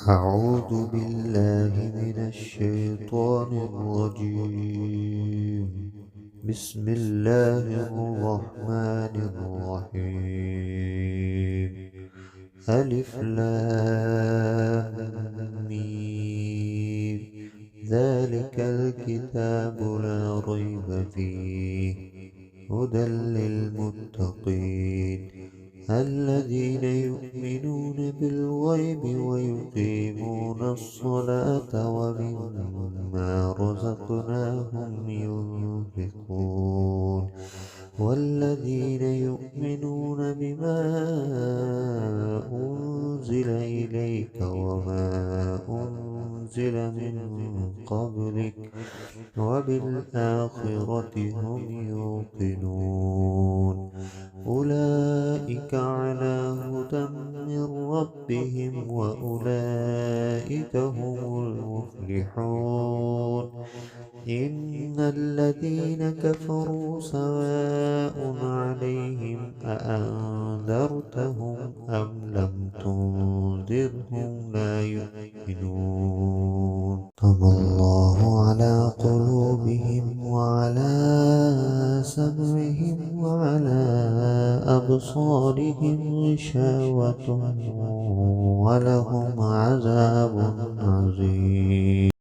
أعوذ بالله من الشيطان الرجيم. بسم الله الرحمن الرحيم. ألف لام ميم. ذلك الكتاب لا ريب فيه هدى للمتقين الذين يؤمنون بالغيب ويقيمون الصلاة ومما رزقناهم ينفقون والذين يؤمنون بما أنزل إليك وما أنزل من قبلك وبالآخرة هم يوقنون أولئك على هدى من ربهم وأولئك هم المفلحون إن الذين كفروا سواء عليهم أأنذرتهم أم لم تنذرهم لا يؤمنون طبع الله على قلوبهم وعلى سمعهم وعلى أبصارهم غشاوة ولهم عذاب عظيم.